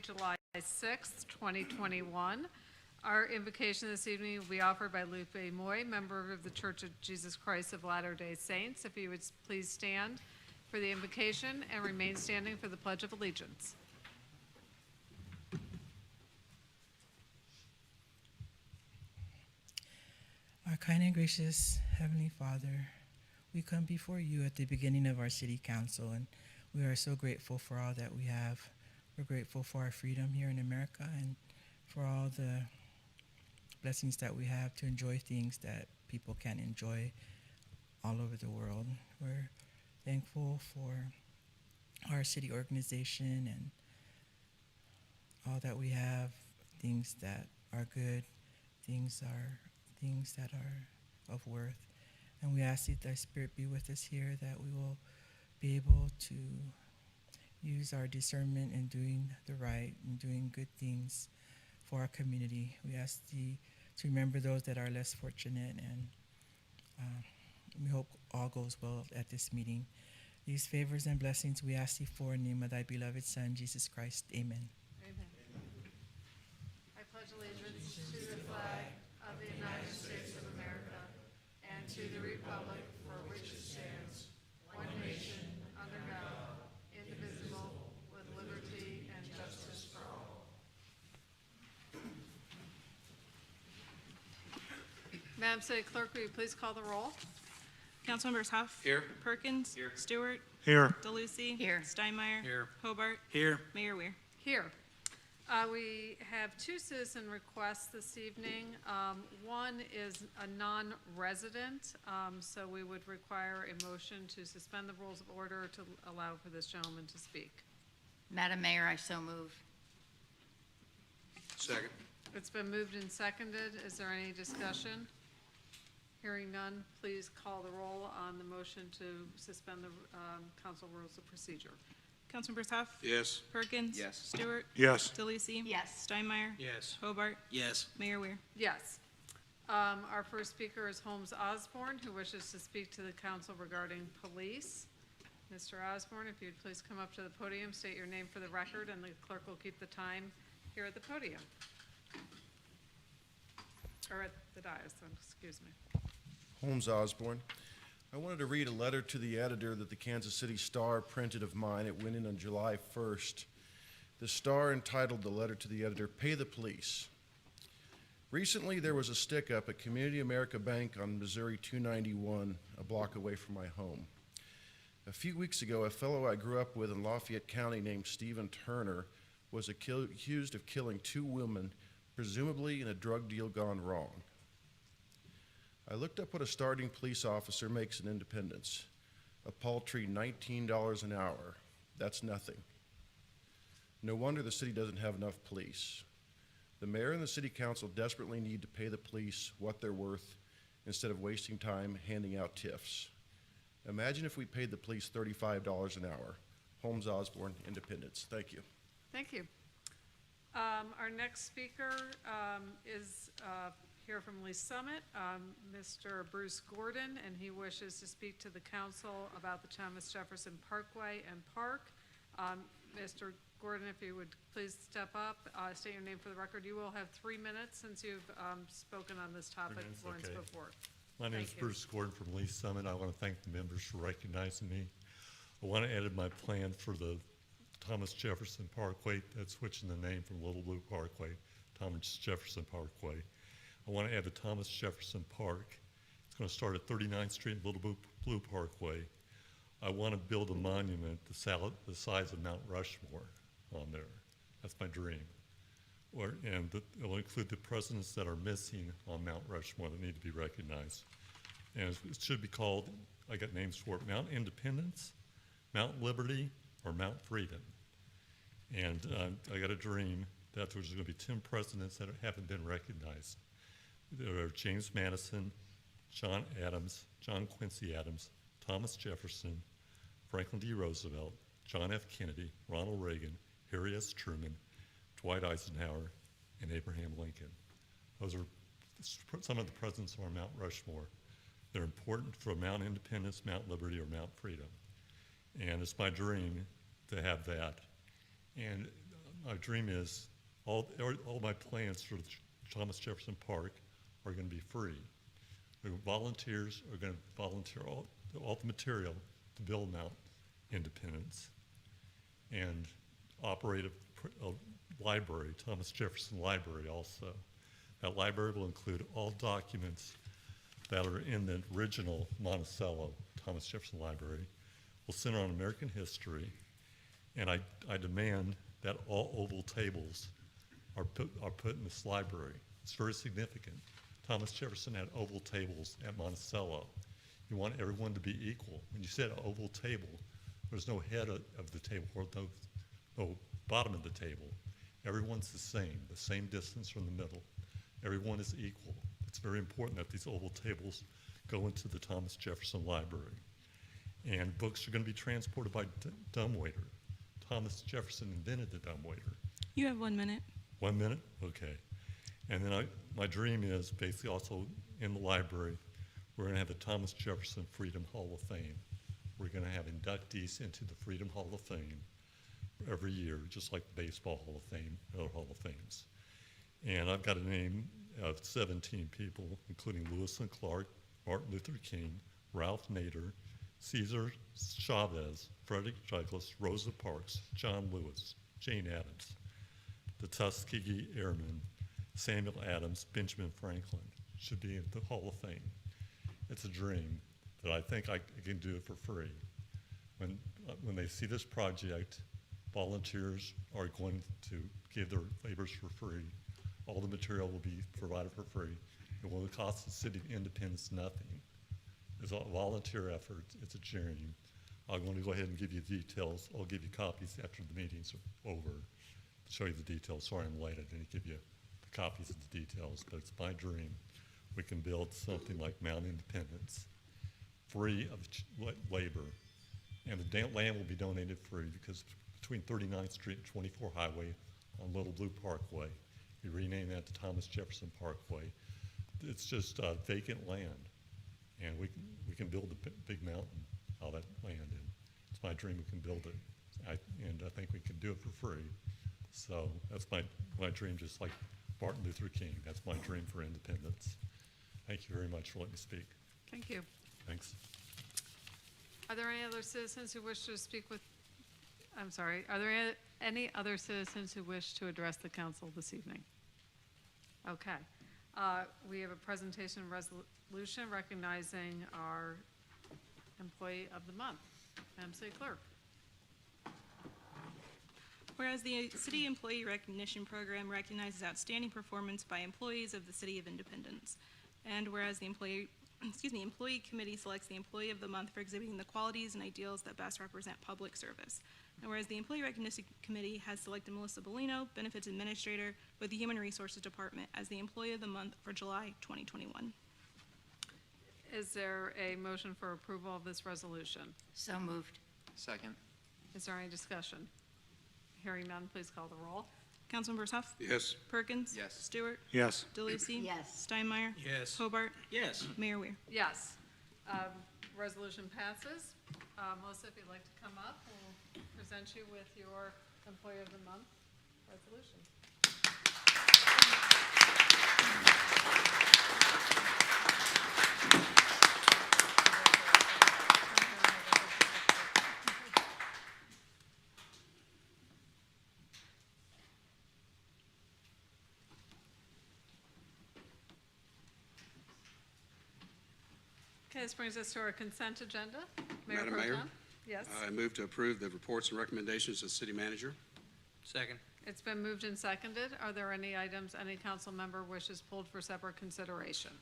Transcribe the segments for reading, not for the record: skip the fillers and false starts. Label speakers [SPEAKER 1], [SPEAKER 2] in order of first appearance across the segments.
[SPEAKER 1] July 6th, 2021. Our invocation this evening will be offered by Lupe Moy, member of the Church of Jesus Christ of Latter-day Saints. If you would please stand for the invocation and remain standing for the Pledge of Allegiance.
[SPEAKER 2] Our kind and gracious Heavenly Father, we come before you at the beginning of our city council, and we are so grateful for all that we have. We're grateful for our freedom here in America and for all the blessings that we have to enjoy things that people can't enjoy all over the world. We're thankful for our city organization and all that we have, things that are good, things that are of worth. And we ask that thy Spirit be with us here, that we will be able to use our discernment in doing the right and doing good things for our community. We ask thee to remember those that are less fortunate, and we hope all goes well at this meeting. These favors and blessings we ask thee for in the name of thy beloved Son, Jesus Christ. Amen.
[SPEAKER 1] Amen. I pledge allegiance to the flag of the United States of America and to the republic for which it stands, one nation, under God, indivisible, with liberty and justice for all. Madam City Clerk, will you please call the roll?
[SPEAKER 3] Councilmembers Huff.
[SPEAKER 4] Here.
[SPEAKER 3] Perkins.
[SPEAKER 4] Here.
[SPEAKER 3] Stewart.
[SPEAKER 4] Here.
[SPEAKER 3] DeLucy.
[SPEAKER 5] Here.
[SPEAKER 3] Steinmeier.
[SPEAKER 4] Here.
[SPEAKER 3] Hobart.
[SPEAKER 4] Here.
[SPEAKER 3] Mayor Weir.
[SPEAKER 1] Here. We have two citizen requests this evening. One is a non-resident, so we would require a motion to suspend the rules of order to allow for this gentleman to speak.
[SPEAKER 5] Madam Mayor, I so move.
[SPEAKER 4] Second.
[SPEAKER 1] It's been moved and seconded. Is there any discussion? Hearing none, please call the roll on the motion to suspend the council rules of procedure.
[SPEAKER 3] Councilmembers Huff.
[SPEAKER 4] Yes.
[SPEAKER 3] Perkins.
[SPEAKER 4] Yes.
[SPEAKER 3] Stewart.
[SPEAKER 4] Yes.
[SPEAKER 3] DeLucy.
[SPEAKER 5] Yes.
[SPEAKER 3] Steinmeier.
[SPEAKER 4] Yes.
[SPEAKER 3] Hobart.
[SPEAKER 4] Yes.
[SPEAKER 3] Mayor Weir.
[SPEAKER 1] Yes. Our first speaker is Holmes Osborne, who wishes to speak to the council regarding police. Mr. Osborne, if you'd please come up to the podium, state your name for the record, and the clerk will keep the time here at the podium. Or at the dais, excuse me.
[SPEAKER 6] Holmes Osborne. I wanted to read a letter to the editor that the Kansas City Star printed of mine. It went in on July 1st. The Star entitled the letter to the editor, "Pay the Police." Recently, there was a stick-up at Community America Bank on Missouri 291, a block away from my home. A few weeks ago, a fellow I grew up with in Lafayette County named Stephen Turner was accused of killing two women, presumably in a drug deal gone wrong. I looked up what a starting police officer makes in Independence, a paltry $19 an hour. That's nothing. No wonder the city doesn't have enough police. The mayor and the city council desperately need to pay the police what they're worth instead of wasting time handing out TIFs. Imagine if we paid the police $35 an hour. Holmes Osborne, Independence. Thank you.
[SPEAKER 1] Thank you. Our next speaker is here from Lee Summit, Mr. Bruce Gordon, and he wishes to speak to the council about the Thomas Jefferson Parkway and Park. Mr. Gordon, if you would please step up, state your name for the record. You will have 3 minutes since you've spoken on this topic once
[SPEAKER 7] okay.
[SPEAKER 1] before.
[SPEAKER 7] My name is Bruce Gordon from Lee Summit. I want to thank the members for recognizing me. I want to edit my plan for the Thomas Jefferson Parkway. That's switching the name from Little Blue Parkway, Thomas Jefferson Parkway. I want to add the Thomas Jefferson Park. It's going to start at 39th Street, Little Blue Parkway. I want to build a monument the size of Mount Rushmore on there. That's my dream. And it will include the presidents that are missing on Mount Rushmore that need to be recognized. And it should be called, I got names for it, Mount Independence, Mount Liberty, or Mount Freedom. And I got a dream that there's going to be 10 presidents that haven't been recognized. There are James Madison, John Adams, John Quincy Adams, Thomas Jefferson, Franklin D. Roosevelt, John F. Kennedy, Ronald Reagan, Harry S. Truman, Dwight Eisenhower, and Abraham Lincoln. Those are some of the presidents of our Mount Rushmore. They're important for Mount Independence, Mount Liberty, or Mount Freedom. And it's my dream to have that. And my dream is all my plans for Thomas Jefferson Park are going to be free. The volunteers are going to volunteer all the material to build Mount Independence and operate a library, Thomas Jefferson Library also. That library will include all documents that are in the original Monticello Thomas Jefferson Library. We'll center on American history, and I demand that all oval tables are put in this library. It's very significant. Thomas Jefferson had oval tables at Monticello. You want everyone to be equal. When you said oval table, there's no head of the table or no bottom of the table. Everyone's the same distance from the middle. Everyone is equal. It's very important that these oval tables go into the Thomas Jefferson Library. And books are going to be transported by dumbwaiter. Thomas Jefferson invented the dumbwaiter.
[SPEAKER 3] You have 1 minute.
[SPEAKER 7] 1 minute? Okay. And then my dream is basically also in the library, we're going to have the Thomas Jefferson Freedom Hall of Fame. We're going to have inductees into the Freedom Hall of Fame every year, just like the Baseball Hall of Fame and other Hall of Fames. And I've got a name of 17 people, including Lewis and Clark, Martin Luther King, Ralph Nader, Cesar Chavez, Frederick Douglass, Rosa Parks, John Lewis, Jane Addams, the Tuskegee Airmen, Samuel Adams, Benjamin Franklin should be in the Hall of Fame. It's a dream that I think I can do it for free. When they see this project, volunteers are going to give their labors for free. All the material will be provided for free. It will cost the city of Independence nothing. It's a volunteer effort. It's a dream. I'm going to go ahead and give you details. I'll give you copies after the meetings are over to show you the details. Sorry I'm late. I didn't give you the copies of the details, but it's my dream. We can build something like Mount Independence, free of labor. And the land will be donated free because between 39th Street and 24 Highway on Little Blue Parkway, we renamed that to Thomas Jefferson Parkway. It's just vacant land, and we can build a big mountain out of that land, and it's my dream we can build it, and I think we can do it for free. So that's my dream, just like Martin Luther King. That's my dream for independence. Thank you very much for letting me speak.
[SPEAKER 1] Thank you.
[SPEAKER 7] Thanks.
[SPEAKER 1] Are there any other citizens who wish to speak with, I'm sorry, are there any other citizens who wish to address the council this evening? Okay. We have a presentation resolution recognizing our employee of the month. Madam City Clerk.
[SPEAKER 3] Whereas the City Employee Recognition Program recognizes outstanding performance by employees of the City of Independence. And whereas the Employee Committee selects the Employee of the Month for exhibiting the qualities and ideals that best represent public service. And whereas the Employee Recognition Committee has selected Melissa Bellino, Benefits Administrator with the Human Resources Department, as the Employee of the Month for July 2021.
[SPEAKER 1] Is there a motion for approval of this resolution?
[SPEAKER 5] So moved.
[SPEAKER 4] Second.
[SPEAKER 1] Is there any discussion? Hearing none, please call the roll.
[SPEAKER 3] Councilmembers Huff?
[SPEAKER 8] Yes.
[SPEAKER 3] Perkins?
[SPEAKER 4] Yes.
[SPEAKER 3] Stewart?
[SPEAKER 8] Yes.
[SPEAKER 3] DeLucy?
[SPEAKER 5] Yes.
[SPEAKER 3] Steinmeier?
[SPEAKER 8] Yes.
[SPEAKER 3] Hobart?
[SPEAKER 8] Yes.
[SPEAKER 3] Mayor Weir?
[SPEAKER 1] Yes. Resolution passes. Melissa, if you'd like to come up, we'll present you with your Employee of the Month resolution. Okay, this brings us to our consent agenda.
[SPEAKER 8] Madam
[SPEAKER 1] Pro
[SPEAKER 8] Mayor?
[SPEAKER 1] Tem? Yes.
[SPEAKER 8] I move to approve the reports and recommendations of the city manager.
[SPEAKER 4] Second.
[SPEAKER 1] It's been moved and seconded. Are there any items any council member wishes pulled for separate consideration?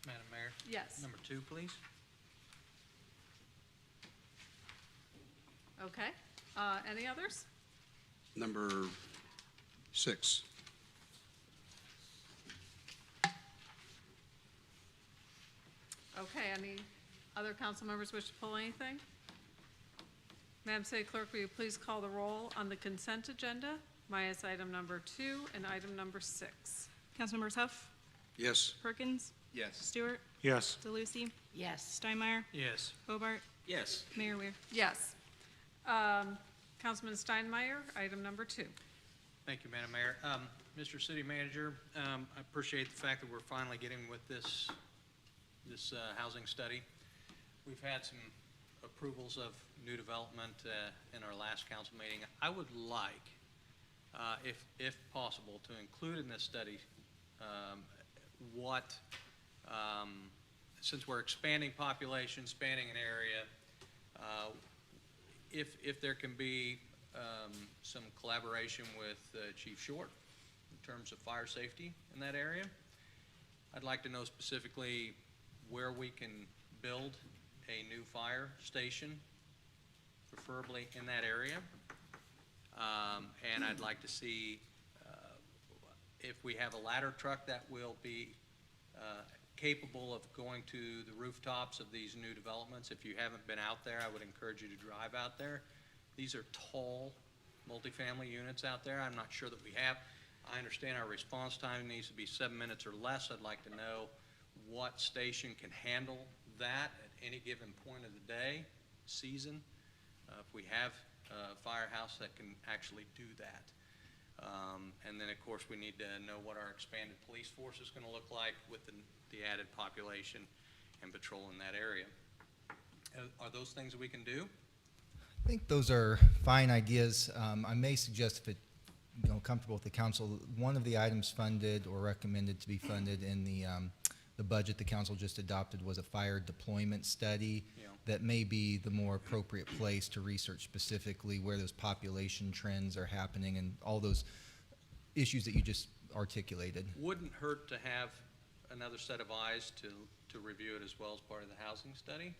[SPEAKER 4] Madam Mayor?
[SPEAKER 1] Yes.
[SPEAKER 4] Number 2, please.
[SPEAKER 1] Okay. Any others?
[SPEAKER 8] Number 6.
[SPEAKER 1] Okay, any other council members wish to pull anything? Madam City Clerk, will you please call the roll on the consent agenda, minus item number 2 and item number 6?
[SPEAKER 3] Councilmembers Huff?
[SPEAKER 8] Yes.
[SPEAKER 3] Perkins?
[SPEAKER 4] Yes.
[SPEAKER 3] Stewart?
[SPEAKER 8] Yes.
[SPEAKER 3] DeLucy?
[SPEAKER 5] Yes.
[SPEAKER 3] Steinmeier?
[SPEAKER 4] Yes.
[SPEAKER 3] Hobart?
[SPEAKER 4] Yes.
[SPEAKER 3] Mayor Weir?
[SPEAKER 1] Yes. Councilman Steinmeier, item number 2.
[SPEAKER 4] Thank you, Madam Mayor. Mr. City Manager, I appreciate the fact that we're finally getting with this housing study. We've had some approvals of new development in our last council meeting. I would like, if possible, to include in this study since we're expanding population, spanning an area, if there can be some collaboration with Chief Short in terms of fire safety in that area. I'd like to know specifically where we can build a new fire station, preferably in that area. And I'd like to see if we have a ladder truck that will be capable of going to the rooftops of these new developments. If you haven't been out there, I would encourage you to drive out there. These are tall multifamily units out there. I'm not sure that we have. I understand our response time needs to be 7 minutes or less. I'd like to know what station can handle that at any given point of the day, season. If we have a firehouse that can actually do that. And then, of course, we need to know what our expanded police force is going to look like with the added population and patrol in that area. Are those things that we can do?
[SPEAKER 9] I think those are fine ideas. I may suggest, if it comfortable with the council, one of the items funded or recommended to be funded in the budget the council just adopted was a fire deployment study.
[SPEAKER 4] Yeah.
[SPEAKER 9] That may be the more appropriate place to research specifically where those population trends are happening and all those issues that you just articulated.
[SPEAKER 4] Wouldn't hurt to have another set of eyes to review it as well as part of the housing study.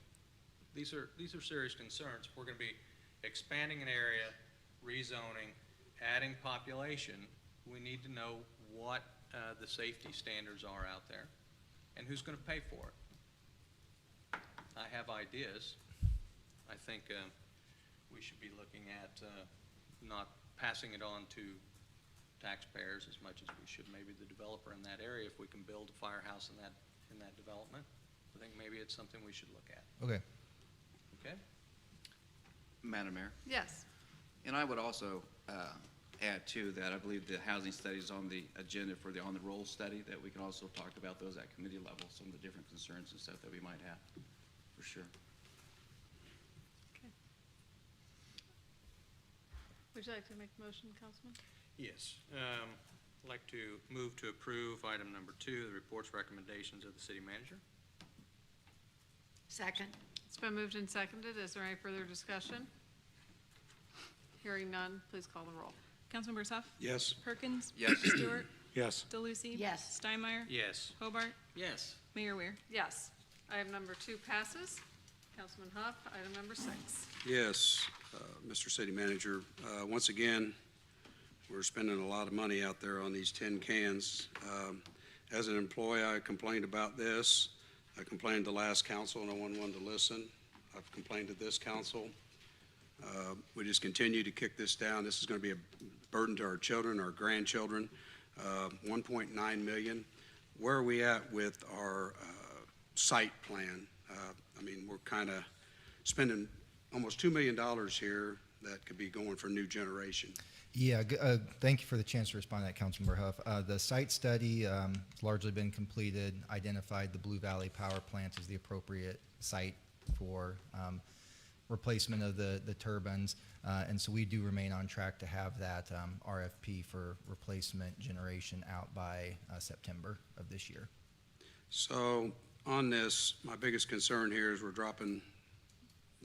[SPEAKER 4] These are serious concerns. If we're going to be expanding an area, rezoning, adding population, we need to know what the safety standards are out there and who's going to pay for it. I have ideas. I think we should be looking at not passing it on to taxpayers as much as we should maybe the developer in that area. If we can build a firehouse in that development, I think maybe it's something we should look at.
[SPEAKER 9] Okay.
[SPEAKER 4] Okay?
[SPEAKER 10] Madam Mayor,
[SPEAKER 1] Yes.
[SPEAKER 10] and I would also add to that, I believe the housing study is on the agenda for the on the roll study, that we can also talk about those at committee level, some of the different concerns and stuff that we might have, for sure.
[SPEAKER 1] Okay. Would you like to make a motion, Councilman?
[SPEAKER 4] Yes. I'd like to move to approve item number 2, the report's recommendations of the city manager.
[SPEAKER 5] Second.
[SPEAKER 1] It's been moved and seconded. Is there any further discussion? Hearing none, please call the roll.
[SPEAKER 3] Councilmember Huff?
[SPEAKER 8] Yes.
[SPEAKER 3] Perkins?
[SPEAKER 10] Yes.
[SPEAKER 3] Stewart?
[SPEAKER 8] Yes.
[SPEAKER 3] DeLucy?
[SPEAKER 5] Yes.
[SPEAKER 3] Steinmeier?
[SPEAKER 4] Yes.
[SPEAKER 3] Hobart?
[SPEAKER 4] Yes.
[SPEAKER 3] Mayor Weir?
[SPEAKER 1] Yes. Item number 2 passes. Councilman Huff, item number 6.
[SPEAKER 8] Yes, Mr. City Manager, once again, we're spending a lot of money out there on these tin cans. As an employee, I complained about this. I complained to last council, no one wanted to listen. I've complained to this council. We just continue to kick this down. This is going to be a burden to our children, our grandchildren. 1.9 million. Where are we at with our site plan? I mean, we're kind of spending almost $2 million here that could be going for new generation.
[SPEAKER 9] Yeah, thank you for the chance to respond to that, Councilmember Huff. The site study has largely been completed, identified the Blue Valley Power Plant as the appropriate site for replacement of the turbines, and so we do remain on track to have that RFP for replacement generation out by September of this year.
[SPEAKER 8] So on this, my biggest concern here is we're dropping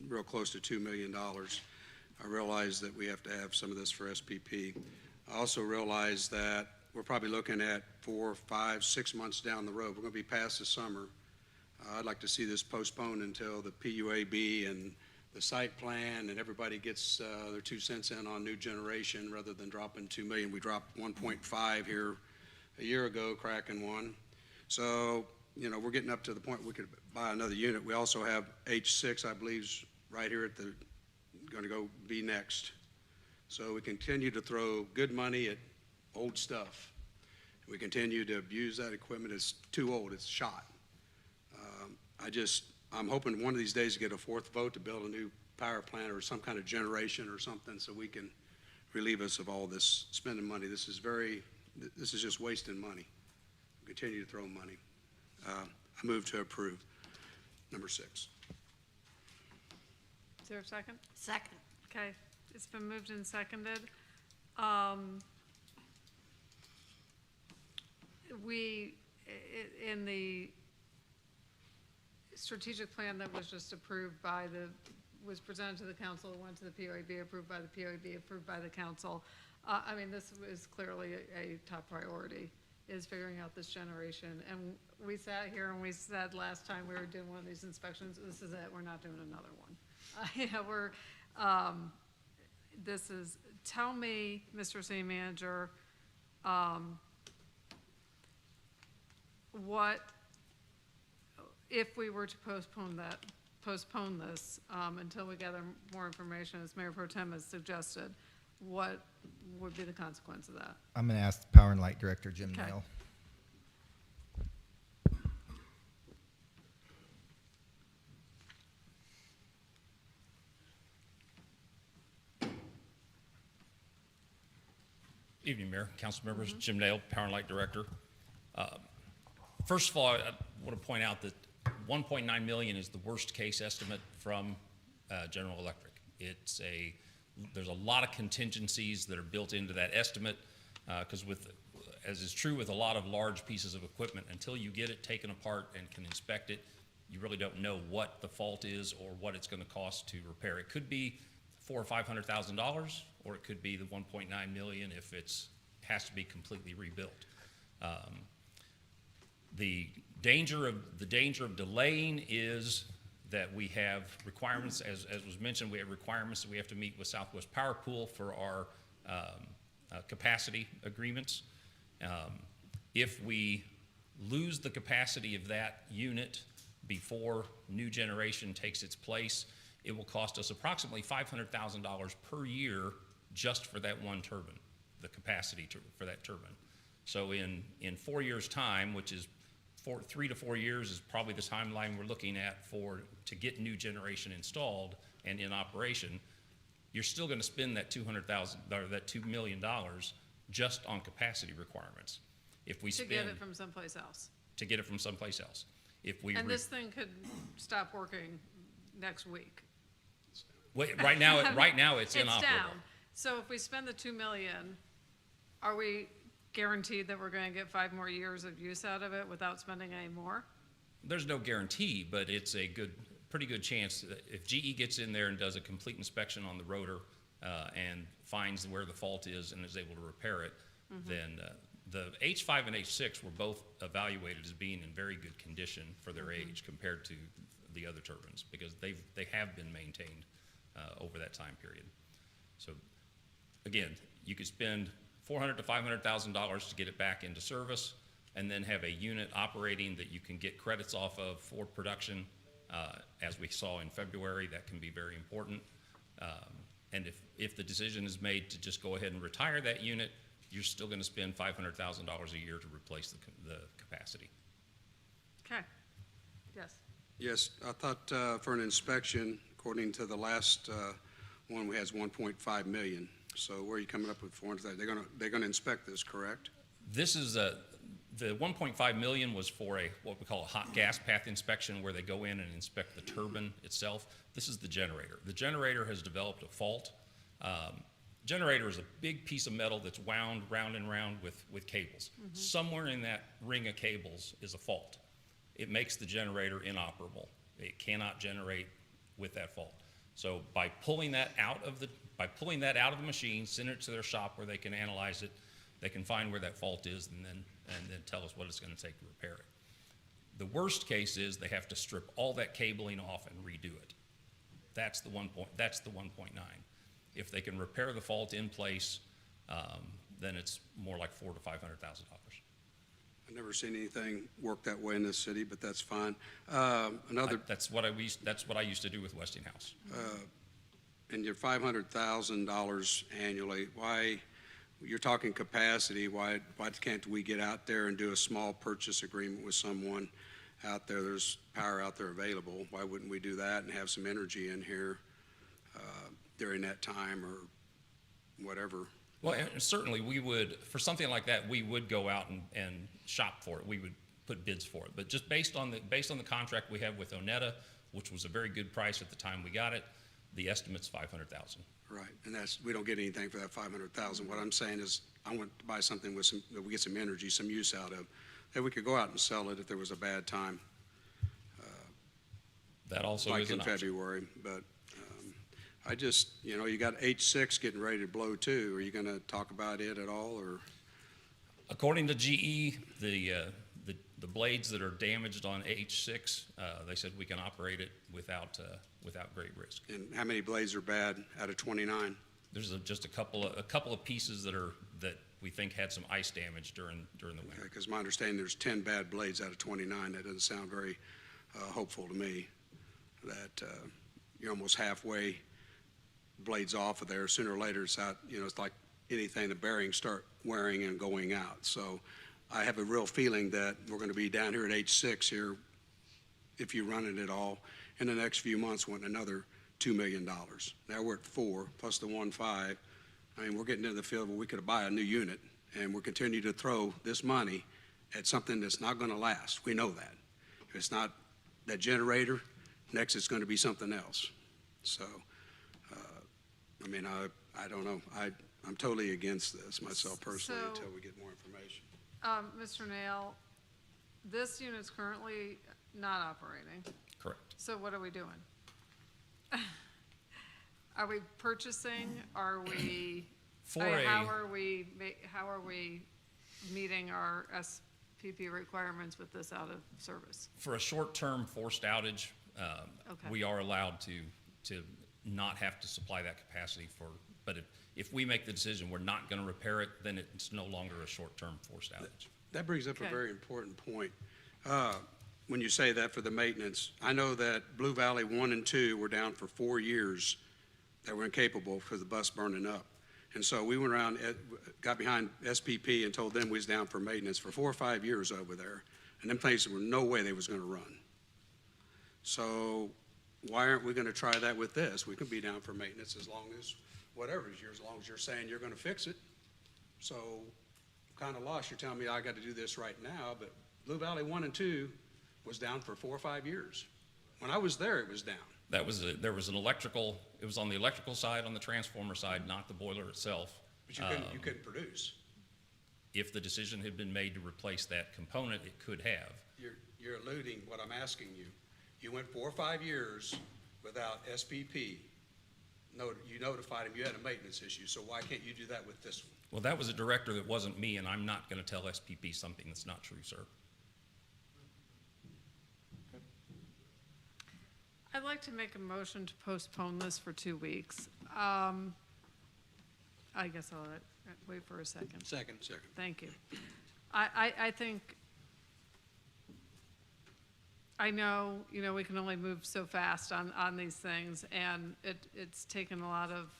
[SPEAKER 8] real close to $2 million. I realize that we have to have some of this for SPP. I also realize that we're probably looking at 4, 5, 6 months down the road. We're going to be past the summer. I'd like to see this postponed until the PUAB and the site plan and everybody gets their 2 cents in on new generation rather than dropping $2 million. We dropped 1.5 here a year ago, cracking one. So, you know, we're getting up to the point we could buy another unit. We also have H6, I believe, is right here at the going to go be next. So we continue to throw good money at old stuff. We continue to abuse that equipment. It's too old. It's shot. I'm hoping one of these days to get a 4th vote to build a new power plant or some kind of generation or something so we can relieve us of all this spending money. This is just wasting money. Continue to throw money. I move to approve. Number 6.
[SPEAKER 1] Is there a second?
[SPEAKER 5] Second.
[SPEAKER 1] Okay, it's been moved and seconded. In the strategic plan that was just approved by was presented to the council, went to the POAB, approved by the POAB, approved by the council. I mean, this is clearly a top priority, is figuring out this generation. And we sat here and we said last time we were doing one of these inspections, this is it, we're not doing another one. Tell me, Mr. City Manager, what, if we were to postpone this until we gather more information, as Mayor Pro Tem has suggested, what would be the consequence of that?
[SPEAKER 9] I'm going to ask the Power and Light Director, Jim
[SPEAKER 1] Okay.
[SPEAKER 9] Nail.
[SPEAKER 11] Evening, Mayor, council members. Jim Nail, Power and Light Director. First of all, I want to point out that 1.9 million is the worst case estimate from General Electric. There's a lot of contingencies that are built into that estimate because as is true with a lot of large pieces of equipment, until you get it taken apart and can inspect it, you really don't know what the fault is or what it's going to cost to repair. It could be $400,000 or $500,000, or it could be the 1.9 million if it has to be completely rebuilt. The danger of delaying is that we have requirements, as was mentioned, we have requirements that we have to meet with Southwest Power Pool for our capacity agreements. If we lose the capacity of that unit before new generation takes its place, it will cost us approximately $500,000 per year just for that one turbine, the capacity for that turbine. So in 4 years' time, which is 3 to 4 years is probably the timeline we're looking at to get new generation installed and in operation, you're still going to spend that $200,000 or that $2 million just on capacity requirements. If we
[SPEAKER 1] To get it from someplace else.
[SPEAKER 11] to get it from someplace else. If we
[SPEAKER 1] And this thing could stop working next week.
[SPEAKER 11] right now it's inoperable.
[SPEAKER 1] It's down. So if we spend the 2 million, are we guaranteed that we're going to get 5 more years of use out of it without spending any more?
[SPEAKER 11] There's no guarantee, but it's a pretty good chance that if GE gets in there and does a complete inspection on the rotor and finds where the fault is and is able to repair it, then the H5 and H6 were both evaluated as being in very good condition for their age compared to the other turbines because they have been maintained over that time period. So again, you could spend $400,000 to $500,000 to get it back into service, and then have a unit operating that you can get credits off of for production. As we saw in February, that can be very important. And if the decision is made to just go ahead and retire that unit, you're still going to spend $500,000 a year to replace the capacity.
[SPEAKER 1] Okay. Yes.
[SPEAKER 8] Yes, I thought for an inspection, according to the last one we had, is 1.5 million. So where are you coming up with 400,000? They're gonna inspect this, correct?
[SPEAKER 11] This is the 1.5 million was for what we call a hot gas path inspection, where they go in and inspect the turbine itself. This is the generator. The generator has developed a fault. Generator is a big piece of metal that's wound round and round with cables. Somewhere in that ring of cables is a fault. It makes the generator inoperable. It cannot generate with that fault. So by pulling that out of the machine, send it to their shop where they can analyze it, they can find where that fault is and then tell us what it's going to take to repair it. The worst case is they have to strip all that cabling off and redo it. That's the 1.9. If they can repair the fault in place, then it's more like $400,000 to $500,000.
[SPEAKER 8] I've never seen anything work that way in this city, but that's fine.
[SPEAKER 11] That's what I used to do with Westinghouse.
[SPEAKER 8] And your $500,000 annually, why, you're talking capacity, why can't we get out there and do a small purchase agreement with someone out there? There's power out there available. Why wouldn't we do that and have some energy in here during that time or whatever.
[SPEAKER 11] Well, and certainly we would, for something like that, we would go out and shop for it. We would put bids for it. But just based on the contract we have with Oneta, which was a very good price at the time we got it, the estimate's $500,000.
[SPEAKER 8] Right, and we don't get anything for that 500,000. What I'm saying is, I want to buy something with that we get some energy, some use out of, that we could go out and sell it if there was a bad time.
[SPEAKER 11] That also
[SPEAKER 8] Like
[SPEAKER 11] is
[SPEAKER 8] in
[SPEAKER 11] an option.
[SPEAKER 8] February, but I just, you got H6 getting ready to blow too. Are you going to talk about it at all, or?
[SPEAKER 11] According to GE, the blades that are damaged on H6, they said we can operate it without great risk.
[SPEAKER 8] And how many blades are bad out of 29?
[SPEAKER 11] There's just a couple of pieces that we think had some ice damage during the winter.
[SPEAKER 8] Because my understanding, there's 10 bad blades out of 29. That doesn't sound very hopeful to me, that you're almost halfway blades off of there. Sooner or later, it's out, it's like anything, the bearings start wearing and going out. So I have a real feeling that we're going to be down here at H6 here, if you run it at all, in the next few months, wanting another $2 million. Now we're at 4 plus the 1.5. I mean, we're getting into the field where we could buy a new unit, and we're continuing to throw this money at something that's not going to last. We know that. If it's not that generator, next it's going to be something else. So, I mean, I don't know. I'm totally against this myself personally
[SPEAKER 1] So-
[SPEAKER 8] until we get more information.
[SPEAKER 1] Mr. Nail, this unit's currently not operating,
[SPEAKER 11] Correct.
[SPEAKER 1] so what are we doing? Are we purchasing? Are we, how are we meeting our SPP requirements with this out of service?
[SPEAKER 11] For a short-term forced outage,
[SPEAKER 1] Okay.
[SPEAKER 11] we are allowed to not have to supply that capacity but if we make the decision we're not going to repair it, then it's no longer a short-term forced outage.
[SPEAKER 8] That brings up
[SPEAKER 1] Okay.
[SPEAKER 8] a very important point. When you say that for the maintenance, I know that Blue Valley 1 and 2 were down for 4 years that were incapable for the bus burning up. And so we went around, got behind SPP and told them we was down for maintenance for 4 or 5 years over there. And them places were no way they was going to run. So why aren't we going to try that with this? We can be down for maintenance as long as, whatever it is, as long as you're saying you're going to fix it. So kind of lost. You're telling me I got to do this right now, but Blue Valley 1 and 2 was down for 4 or 5 years. When I was there, it was down.
[SPEAKER 11] There was an electrical, it was on the electrical side, on the transformer side, not the boiler itself.
[SPEAKER 8] But you couldn't produce.
[SPEAKER 11] If the decision had been made to replace that component, it could have.
[SPEAKER 8] You're eluding what I'm asking you. You went 4 or 5 years without SPP. You notified him you had a maintenance issue, so why can't you do that with this one?
[SPEAKER 11] Well, that was a director that wasn't me, and I'm not going to tell SPP something that's not true, sir.
[SPEAKER 1] I'd like to make a motion to postpone this for 2 weeks. I guess I'll wait for a second.
[SPEAKER 8] Second.
[SPEAKER 1] Thank you. I think, I know, we can only move so fast on these things, and it's taken a lot of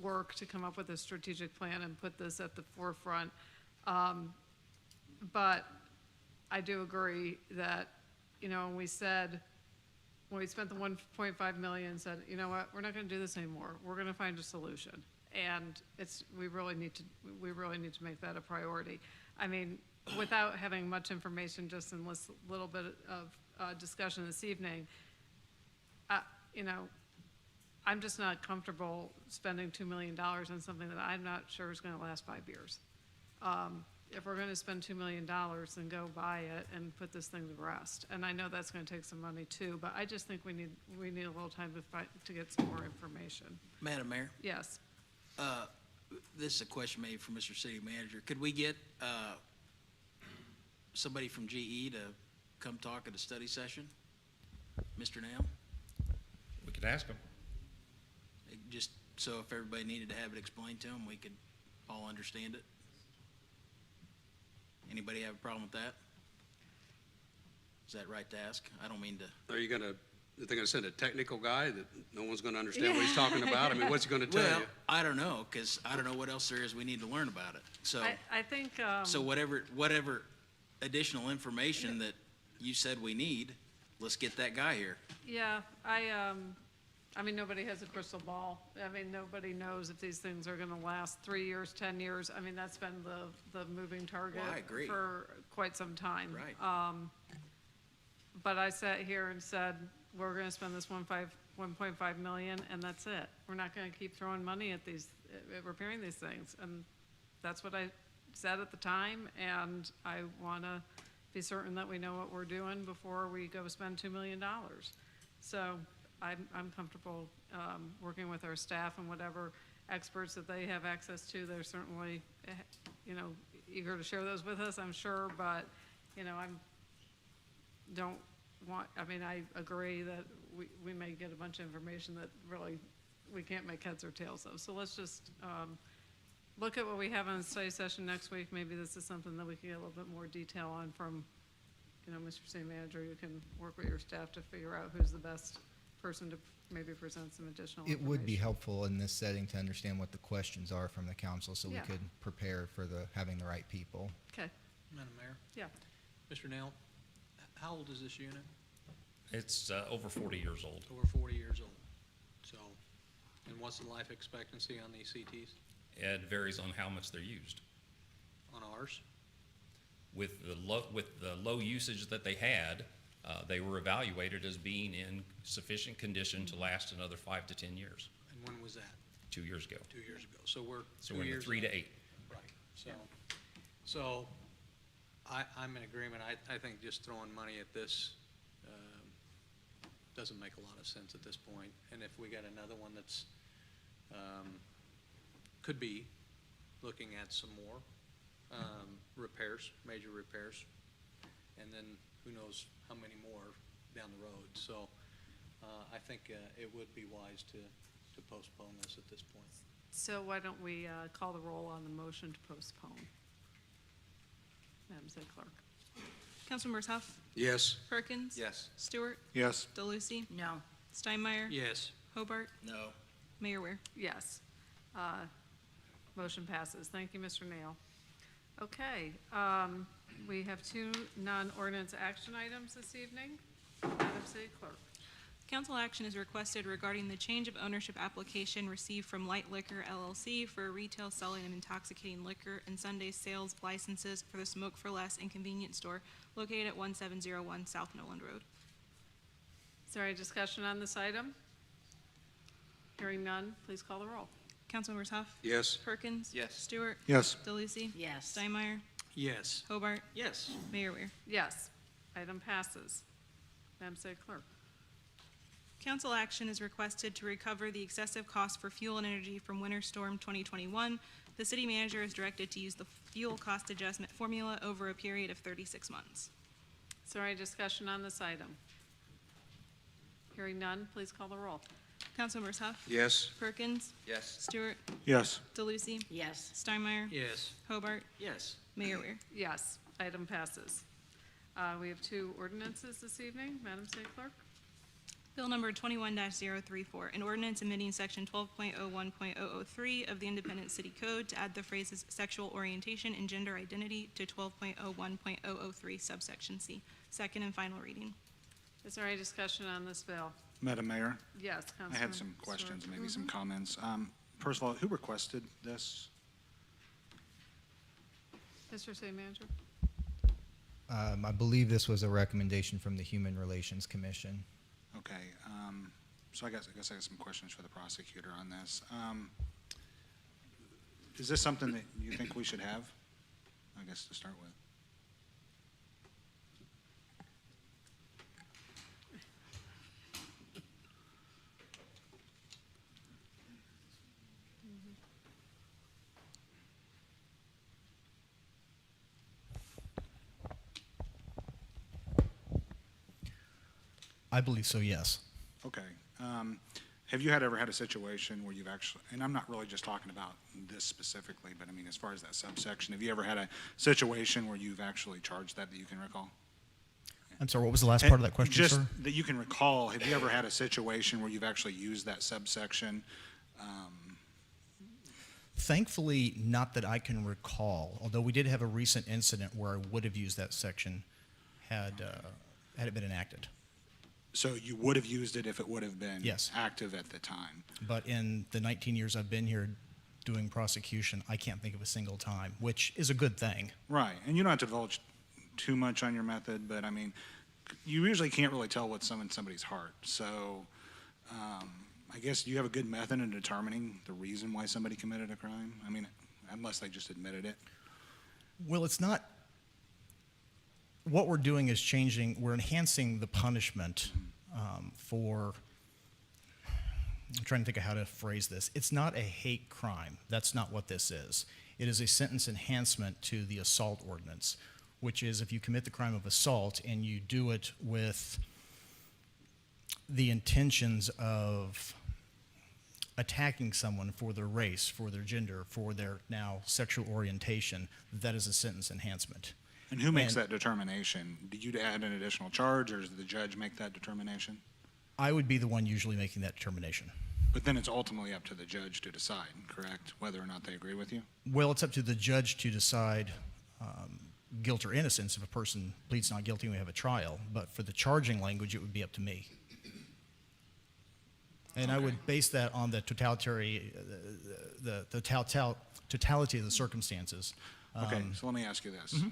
[SPEAKER 1] work to come up with a strategic plan and put this at the forefront. But I do agree that, when we spent the 1.5 million, said, you know what, we're not going to do this anymore. We're going to find a solution. And we really need to make that a priority. I mean, without having much information, just in this little bit of discussion this evening, I'm just not comfortable spending $2 million on something that I'm not sure is going to last 5 years. If we're going to spend $2 million, then go buy it and put this thing to rest. And I know that's going to take some money too, but I just think we need a little time to get some more information.
[SPEAKER 12] Madam Mayor,
[SPEAKER 1] Yes.
[SPEAKER 12] this is a question maybe for Mr. City Manager. Could we get somebody from GE to come talk at a study session? Mr. Nail?
[SPEAKER 11] We could ask them.
[SPEAKER 12] Just so if everybody needed to have it explained to them, we could all understand it. Anybody have a problem with that? Is that right to ask? I don't mean to.
[SPEAKER 8] Are they going to send a technical guy that no one's going to understand what he's talking about? I mean, what's he going to tell
[SPEAKER 12] Well,
[SPEAKER 8] you?
[SPEAKER 12] I don't know, because I don't know what else there is we need to learn about it. So,
[SPEAKER 1] I think,
[SPEAKER 12] so whatever additional information that you said we need, let's get that guy here.
[SPEAKER 1] yeah, I mean, nobody has a crystal ball. I mean, nobody knows if these things are gonna last 3 years, 10 years. I mean, that's been the moving target
[SPEAKER 12] Well, I agree.
[SPEAKER 1] for quite some time.
[SPEAKER 12] Right.
[SPEAKER 1] But I sat here and said, we're gonna spend this 1.5 million, and that's it. We're not gonna keep throwing money at these, at repairing these things. And that's what I said at the time, and I wanna be certain that we know what we're doing before we go spend $2 million. So I'm comfortable, working with our staff and whatever experts that they have access to. They're certainly, you know, eager to share those with us, I'm sure, but, you know, I agree that we may get a bunch of information that really we can't make heads or tails of. So let's just, look at what we have on the study session next week. Maybe this is something that we can get a little bit more detail on from, you know, Mr. City Manager. You can work with your staff to figure out who's the best person to maybe present some additional
[SPEAKER 9] It
[SPEAKER 1] information.
[SPEAKER 9] would be helpful in this setting to understand what the questions are from the council, so we
[SPEAKER 1] Yeah.
[SPEAKER 9] could prepare for having the right people.
[SPEAKER 1] Okay,
[SPEAKER 12] Madam Mayor?
[SPEAKER 1] yeah.
[SPEAKER 12] Mr. Nail, how old is this unit?
[SPEAKER 11] It's over 40 years old.
[SPEAKER 12] Over 40 years old. So, and what's the life expectancy on these CTs?
[SPEAKER 11] It varies on how much they're used.
[SPEAKER 12] On ours?
[SPEAKER 11] With the low usage that they had, they were evaluated as being in sufficient condition to last another 5 to 10 years,
[SPEAKER 12] And when was that?
[SPEAKER 11] 2 years ago.
[SPEAKER 12] 2 years ago. So we're
[SPEAKER 11] So
[SPEAKER 12] 2
[SPEAKER 11] we're in the
[SPEAKER 12] years
[SPEAKER 11] 3 to
[SPEAKER 12] out.
[SPEAKER 11] 8.
[SPEAKER 12] Right, so I'm in agreement. I think just throwing money at this doesn't make a lot of sense at this point. And if we got another one that's, could be looking at some more repairs, major repairs, and then who knows how many more down the road. So I think it would be wise to postpone this at this point.
[SPEAKER 1] So why don't we call the roll on the motion to postpone? Madam City Clerk.
[SPEAKER 3] Councilmembers Huff,
[SPEAKER 8] Yes.
[SPEAKER 3] Perkins.
[SPEAKER 10] Yes.
[SPEAKER 3] Stewart,
[SPEAKER 8] Yes.
[SPEAKER 3] DeLucy,
[SPEAKER 5] No.
[SPEAKER 3] Steinmeier.
[SPEAKER 12] Yes.
[SPEAKER 3] Hobart,
[SPEAKER 12] No.
[SPEAKER 3] Mayor Ware.
[SPEAKER 1] Yes. Motion passes. Thank you, Mr. Nail. Okay, we have 2 non-ordinance action items this evening. Madam City Clerk.
[SPEAKER 3] Council action is requested regarding the change of ownership application received from Light Liquor LLC for retail selling of intoxicating liquor and Sunday sales licenses for the Smoke for Less and convenience store located at 1701 South Noland Road.
[SPEAKER 1] Is there any discussion on this item? Hearing none, please call the roll.
[SPEAKER 3] Councilmembers Huff,
[SPEAKER 8] Yes.
[SPEAKER 3] Perkins.
[SPEAKER 10] Yes.
[SPEAKER 3] Stewart,
[SPEAKER 8] Yes.
[SPEAKER 3] DeLucy,
[SPEAKER 5] Yes.
[SPEAKER 3] Steinmeier,
[SPEAKER 12] Yes.
[SPEAKER 3] Hobart,
[SPEAKER 12] Yes.
[SPEAKER 3] Mayor Ware.
[SPEAKER 1] Yes, item passes. Madam City Clerk.
[SPEAKER 3] Council action is requested to recover the excessive cost for fuel and energy from Winter Storm 2021. The city manager is directed to use the fuel cost adjustment formula over a period of 36 months.
[SPEAKER 1] Is there any discussion on this item? Hearing none, please call the roll.
[SPEAKER 3] Councilmembers Huff,
[SPEAKER 8] Yes.
[SPEAKER 3] Perkins,
[SPEAKER 10] Yes.
[SPEAKER 3] Stewart,
[SPEAKER 8] Yes.
[SPEAKER 3] DeLucy,
[SPEAKER 5] Yes.
[SPEAKER 3] Steinmeier,
[SPEAKER 12] Yes.
[SPEAKER 3] Hobart,
[SPEAKER 12] Yes.
[SPEAKER 3] Mayor Ware.
[SPEAKER 1] Yes, item passes. We have 2 ordinances this evening. Madam City Clerk.
[SPEAKER 3] Bill number 21-034, an ordinance amending section 12.01.003 of the Independent City Code to add the phrases sexual orientation and gender identity to 12.01.003 subsection C. Second and final reading.
[SPEAKER 1] Is there any discussion on this bill?
[SPEAKER 13] Madam Mayor,
[SPEAKER 1] Yes,
[SPEAKER 13] I
[SPEAKER 1] Councilman.
[SPEAKER 13] had some questions, maybe some comments. First of all, who requested this?
[SPEAKER 1] Mr. City Manager?
[SPEAKER 9] I believe this was a recommendation from the Human Relations Commission.
[SPEAKER 13] Okay, so I guess I have some questions for the prosecutor on this. Is this something that you think we should have? I guess to start with.
[SPEAKER 14] I believe so, yes.
[SPEAKER 13] Okay. Have you ever had a situation where you've actually, and I'm not really just talking about this specifically, but I mean, as far as that subsection, have you ever had a situation where you've actually charged that you can recall?
[SPEAKER 14] I'm sorry, what was the last part of that question,
[SPEAKER 13] Just
[SPEAKER 14] sir?
[SPEAKER 13] that you can recall, have you ever had a situation where you've actually used that subsection?
[SPEAKER 14] Thankfully, not that I can recall, although we did have a recent incident where I would have used that section had it been enacted.
[SPEAKER 13] So you would have used it if it would have been
[SPEAKER 14] Yes.
[SPEAKER 13] active at the time?
[SPEAKER 14] But in the 19 years I've been here doing prosecution, I can't think of a single time, which is a good thing.
[SPEAKER 13] Right, and you don't have to divulge too much on your method, but I mean, you usually can't really tell what's in somebody's heart. So I guess you have a good method in determining the reason why somebody committed a crime? I mean, unless they just admitted it.
[SPEAKER 14] Well, it's not. What we're doing is we're enhancing the punishment for. I'm trying to think of how to phrase this. It's not a hate crime. That's not what this is. It is a sentence enhancement to the assault ordinance, which is if you commit the crime of assault and you do it with the intentions of attacking someone for their race, for their gender, for their now sexual orientation, that is a sentence enhancement.
[SPEAKER 13] And who makes that determination? Do you add an additional charge, or does the judge make that determination?
[SPEAKER 14] I would be the one usually making that determination.
[SPEAKER 13] But then it's ultimately up to the judge to decide, correct, whether or not they agree with you?
[SPEAKER 14] Well, it's up to the judge to decide guilt or innocence. If a person pleads not guilty, we have a trial. But for the charging language, it would be up to me. And I would base that on the totality of the circumstances.
[SPEAKER 13] Okay, so let me ask you this.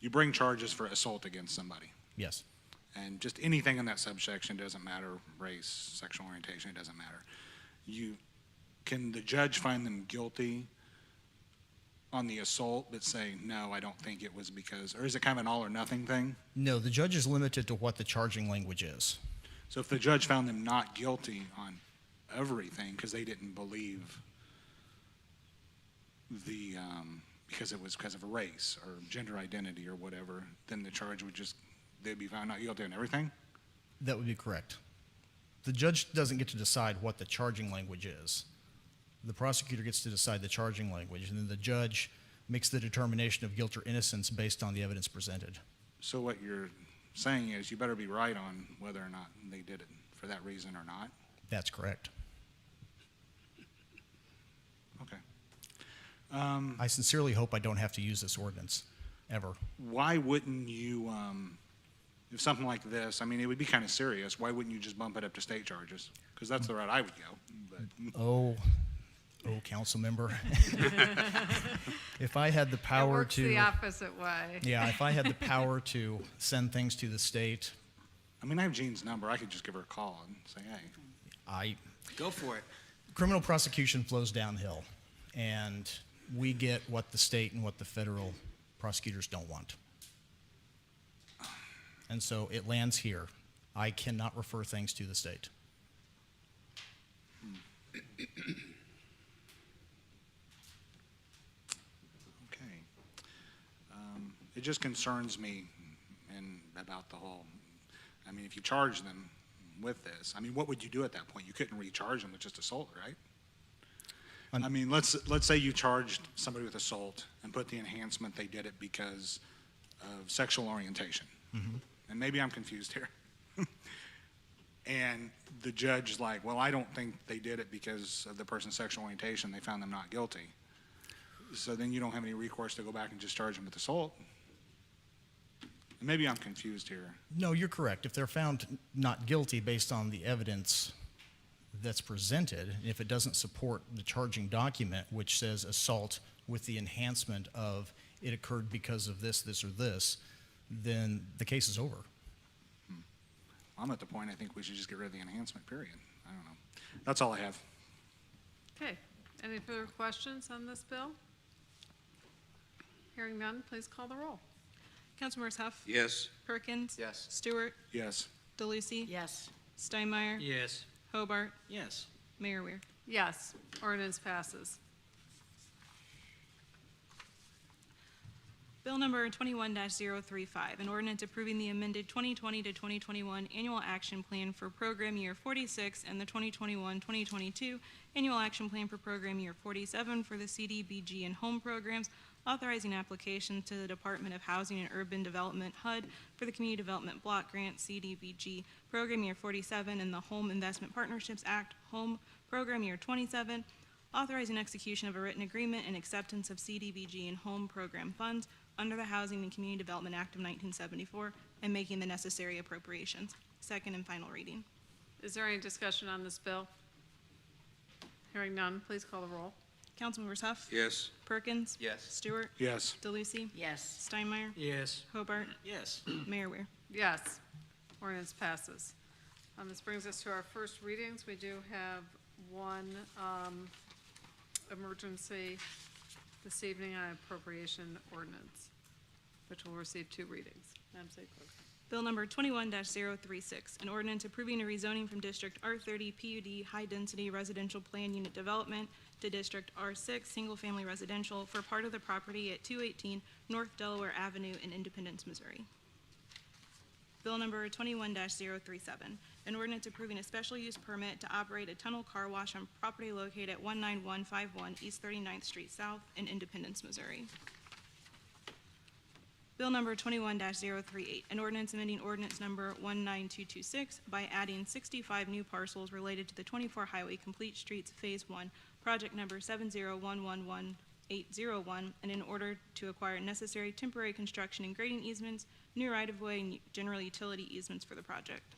[SPEAKER 13] You bring charges for assault against somebody,
[SPEAKER 14] Yes.
[SPEAKER 13] and just anything in that subsection, doesn't matter, race, sexual orientation, it doesn't matter. Can the judge find them guilty on the assault, but say, no, I don't think it was because, or is it kind of an all or nothing thing?
[SPEAKER 14] No, the judge is limited to what the charging language is.
[SPEAKER 13] So if the judge found them not guilty on everything because they didn't believe because it was because of a race or gender identity or whatever, then the charge would they'd be found not guilty on everything?
[SPEAKER 14] That would be correct. The judge doesn't get to decide what the charging language is. The prosecutor gets to decide the charging language, and then the judge makes the determination of guilt or innocence based on the evidence presented.
[SPEAKER 13] So what you're saying is you better be right on whether or not they did it for that reason or not?
[SPEAKER 14] That's correct.
[SPEAKER 13] Okay.
[SPEAKER 14] I sincerely hope I don't have to use this ordinance, ever.
[SPEAKER 13] Why wouldn't you, if something like this, I mean, it would be kind of serious, why wouldn't you just bump it up to state charges? Because that's the route I would go. But
[SPEAKER 14] Oh, council member. If I had the
[SPEAKER 1] It
[SPEAKER 14] power
[SPEAKER 1] works
[SPEAKER 14] to,
[SPEAKER 1] the opposite way.
[SPEAKER 14] yeah, if I had the power to send things to the state,
[SPEAKER 13] I mean, I have Jean's number. I could just give her a call and say, hey.
[SPEAKER 12] Go for it.
[SPEAKER 14] Criminal prosecution flows downhill, and we get what the state and what the federal prosecutors don't want. And so it lands here. I cannot refer things to the state.
[SPEAKER 13] Okay. It just concerns me about the whole, I mean, if you charge them with this, I mean, what would you do at that point? You couldn't recharge them with just assault, right? I mean, let's say you charged somebody with assault and put the enhancement they did it because of sexual orientation. And maybe I'm confused here. And the judge's like, well, I don't think they did it because of the person's sexual orientation. They found them not guilty. So then you don't have any recourse to go back and just charge them with assault. And maybe I'm confused here.
[SPEAKER 14] No, you're correct. If they're found not guilty based on the evidence that's presented, if it doesn't support the charging document, which says assault with the enhancement of it occurred because of this, this, or this, then the case is over.
[SPEAKER 13] I'm at the point I think we should just get rid of the enhancement, period. I don't know. That's all I have.
[SPEAKER 1] Okay, any further questions on this bill? Hearing none, please call the roll.
[SPEAKER 3] Councilmembers Huff,
[SPEAKER 8] Yes.
[SPEAKER 3] Perkins.
[SPEAKER 12] Yes.
[SPEAKER 3] Stewart.
[SPEAKER 13] Yes.
[SPEAKER 3] DeLucy.
[SPEAKER 5] Yes.
[SPEAKER 3] Steinmeier.
[SPEAKER 12] Yes.
[SPEAKER 3] Hobart.
[SPEAKER 12] Yes.
[SPEAKER 3] Mayor Weir.
[SPEAKER 1] Yes, ordinance passes.
[SPEAKER 3] Bill number 21-035, an ordinance approving the amended 2020 to 2021 annual action plan for program year 46 and the 2021-2022 annual action plan for program year 47 for the CDBG and home programs, authorizing applications to the Department of Housing and Urban Development HUD for the Community Development Block Grant CDBG program year 47 and the Home Investment Partnerships Act home program year 27, authorizing execution of a written agreement and acceptance of CDBG and home program funds under the Housing and Community Development Act of 1974, and making the necessary appropriations. Second and final reading.
[SPEAKER 1] Is there any discussion on this bill? Hearing none, please call the roll.
[SPEAKER 3] Councilmembers Huff,
[SPEAKER 8] Yes.
[SPEAKER 3] Perkins.
[SPEAKER 10] Yes.
[SPEAKER 3] Stewart.
[SPEAKER 13] Yes.
[SPEAKER 3] DeLucy.
[SPEAKER 5] Yes.
[SPEAKER 3] Steinmeier.
[SPEAKER 12] Yes.
[SPEAKER 3] Hobart.
[SPEAKER 12] Yes.
[SPEAKER 3] Mayor Ware.
[SPEAKER 1] Yes, ordinance passes. This brings us to our first readings. We do have one emergency this evening on appropriation ordinance, which will receive 2 readings. Madam City Clerk.
[SPEAKER 3] Bill number 21-036, an ordinance approving a rezoning from District R30 PUD High Density Residential Plan Unit Development to District R6 Single Family Residential for part of the property at 218 North Delaware Avenue in Independence, Missouri. Bill number 21-037, an ordinance approving a special use permit to operate a tunnel car wash on property located at 19151 East 39th Street South in Independence, Missouri. Bill number 21-038, an ordinance amending ordinance number 19226 by adding 65 new parcels related to the 24 Highway Complete Streets Phase 1, project number 70111-801, and in order to acquire necessary temporary construction and grading easements, new right-of-way, and general utility easements for the project.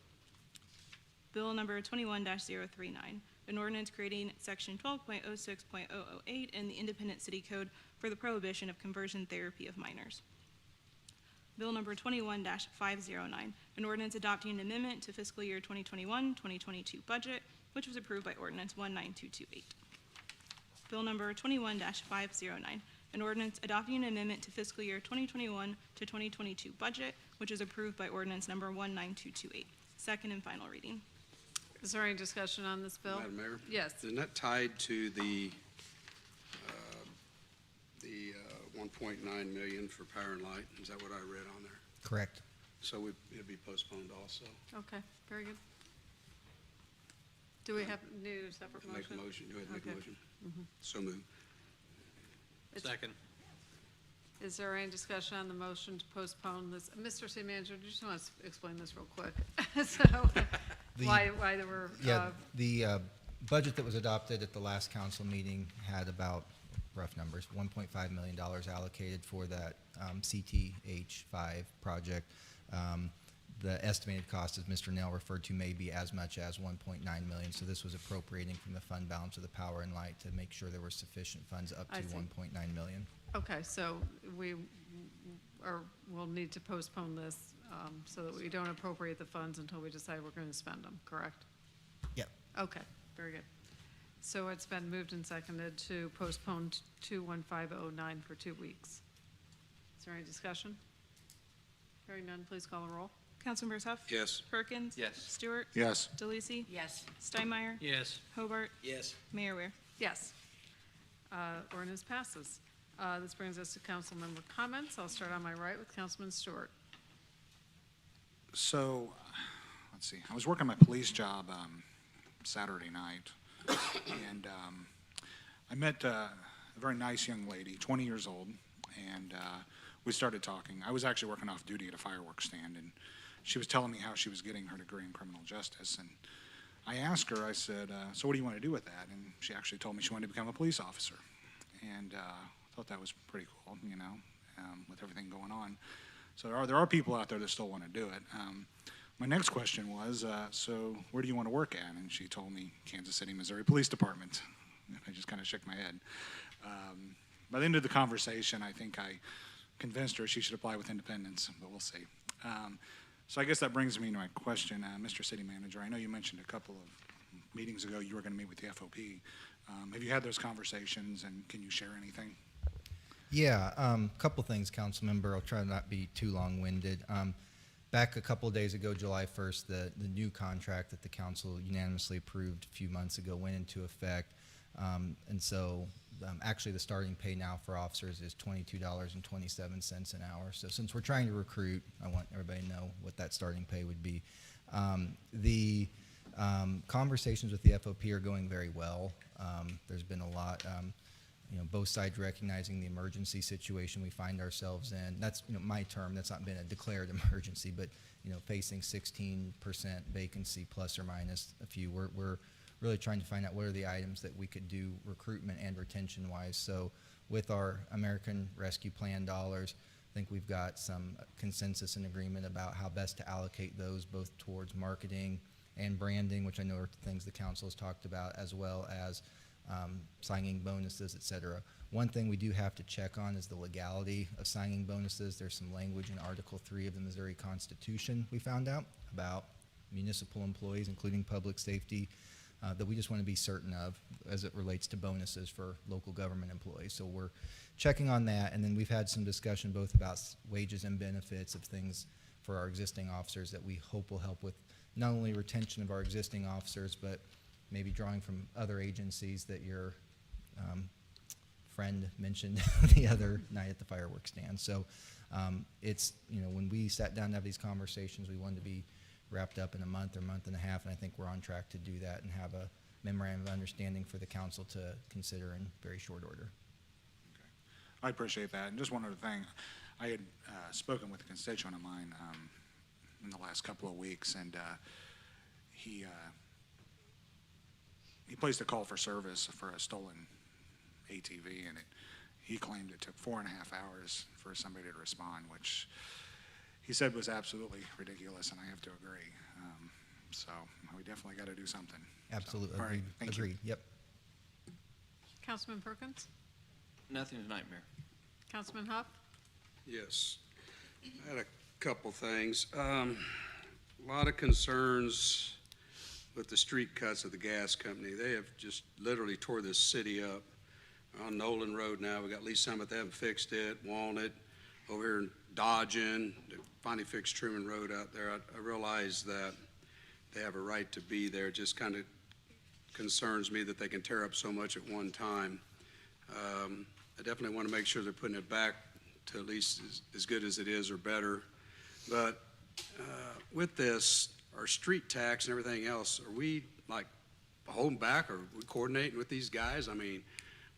[SPEAKER 3] Bill number 21-039, an ordinance creating section 12.06.008 in the Independent City Code for the prohibition of conversion therapy of minors. Bill number 21-509, an ordinance adopting an amendment to fiscal year 2021-2022 budget, which was approved by ordinance 19228. Bill number 21-509, an ordinance adopting an amendment to fiscal year 2021 to 2022 budget, which is approved by ordinance number 19228. Second and final reading.
[SPEAKER 1] Is there any discussion on this bill?
[SPEAKER 8] Madam Mayor?
[SPEAKER 1] Yes.
[SPEAKER 8] Isn't that tied to the 1.9 million for power and light? Is that what I read on there?
[SPEAKER 9] Correct.
[SPEAKER 8] So it'd be postponed also.
[SPEAKER 1] Okay, very good. Do we have new separate motion?
[SPEAKER 8] Make a motion, go ahead and make a
[SPEAKER 1] Okay.
[SPEAKER 8] motion. So moved.
[SPEAKER 1] It's-
[SPEAKER 12] Second.
[SPEAKER 1] Is there any discussion on the motion to postpone this? Mr. City Manager, do you just want to explain this real quick? So, why there were,
[SPEAKER 9] Yeah, the budget that was adopted at the last council meeting had about, rough numbers, $1.5 million allocated for that CTH5 project. The estimated cost, as Mr. Nell referred to, may be as much as 1.9 million. So this was appropriating from the fund balance of the power and light to make sure there were sufficient funds up
[SPEAKER 1] I
[SPEAKER 9] to
[SPEAKER 1] see.
[SPEAKER 9] 1.9 million.
[SPEAKER 1] okay, so we'll need to postpone this so that we don't appropriate the funds until we decide we're going to spend them, correct?
[SPEAKER 9] Yep.
[SPEAKER 1] Okay, very good. So it's been moved and seconded to postpone 21509 for 2 weeks. Is there any discussion? Hearing none, please call the roll.
[SPEAKER 3] Councilmembers Huff.
[SPEAKER 8] Yes.
[SPEAKER 3] Perkins.
[SPEAKER 10] Yes.
[SPEAKER 3] Stewart.
[SPEAKER 13] Yes.
[SPEAKER 3] DeLucy.
[SPEAKER 5] Yes.
[SPEAKER 3] Steinmeier.
[SPEAKER 12] Yes.
[SPEAKER 3] Hobart.
[SPEAKER 12] Yes.
[SPEAKER 3] Mayor Ware.
[SPEAKER 1] Yes. Ordinance passes. This brings us to council member comments. I'll start on my right with Councilman Stewart.
[SPEAKER 13] So, let's see, I was working my police job Saturday night, and I met a very nice young lady, 20 years old, and we started talking. I was actually working off duty at a fireworks stand, and she was telling me how she was getting her degree in criminal justice, and I asked her, I said, so what do you want to do with that? And she actually told me she wanted to become a police officer, and I thought that was pretty cool, you know, with everything going on. So there are people out there that still want to do it. My next question was, so where do you want to work at? And she told me Kansas City, Missouri Police Department. And I just kind of shook my head. By the end of the conversation, I think I convinced her she should apply with independence, but we'll see. So I guess that brings me to my question, Mr. City Manager. I know you mentioned a couple of meetings ago you were going to meet with the FOP. Have you had those conversations, and can you share anything?
[SPEAKER 9] Yeah, couple things, council member. I'll try to not be too long-winded. Back a couple of days ago, July 1st, the new contract that the council unanimously approved a few months ago went into effect. And so actually the starting pay now for officers is $22.27 an hour. So since we're trying to recruit, I want everybody to know what that starting pay would be. The conversations with the FOP are going very well. There's been a lot, both sides recognizing the emergency situation we find ourselves in. That's, my term. That's not been a declared emergency, but, facing 16% vacancy plus or minus a few. We're really trying to find out what are the items that we could do recruitment and retention wise. So with our American Rescue Plan dollars, I think we've got some consensus and agreement about how best to allocate those both towards marketing and branding, which I know are things the council has talked about, as well as signing bonuses, et cetera. One thing we do have to check on is the legality of signing bonuses. There's some language in Article 3 of the Missouri Constitution we found out about municipal employees, including public safety, that we just want to be certain of as it relates to bonuses for local government employees. So we're checking on that, and then we've had some discussion both about wages and benefits of things for our existing officers that we hope will help with not only retention of our existing officers, but maybe drawing from other agencies that your friend mentioned the other night at the fireworks stand. So it's, when we sat down to have these conversations, we wanted to be wrapped up in a month or month and a half, and I think we're on track to do that and have a memorandum of understanding for the council to consider in very short order.
[SPEAKER 13] I appreciate that. And just one other thing, I had spoken with a constituent of mine in the last couple of weeks, and he placed a call for service for a stolen ATV, and he claimed it took 4.5 hours for somebody to respond, which he said was absolutely ridiculous, and I have to agree. So we definitely got to do something.
[SPEAKER 9] Absolutely.
[SPEAKER 13] So, all right, thank you.
[SPEAKER 9] Agreed. Yep.
[SPEAKER 1] Councilman Perkins?
[SPEAKER 10] Nothing tonight, Mayor.
[SPEAKER 1] Councilman Huff?
[SPEAKER 8] Yes. I had a couple things. A lot of concerns with the street cuts of the gas company. They have just literally tore this city up. On Nolan Road now, we got Lee Summit, they haven't fixed it. Walnut, over here in Dodgen, they finally fixed Truman Road out there. I realize that they have a right to be there. It just kind of concerns me that they can tear up so much at one time. I definitely want to make sure they're putting it back to at least as good as it is or better. But with this, our street tax and everything else, are we like holding back, or are we coordinating with these guys? I mean,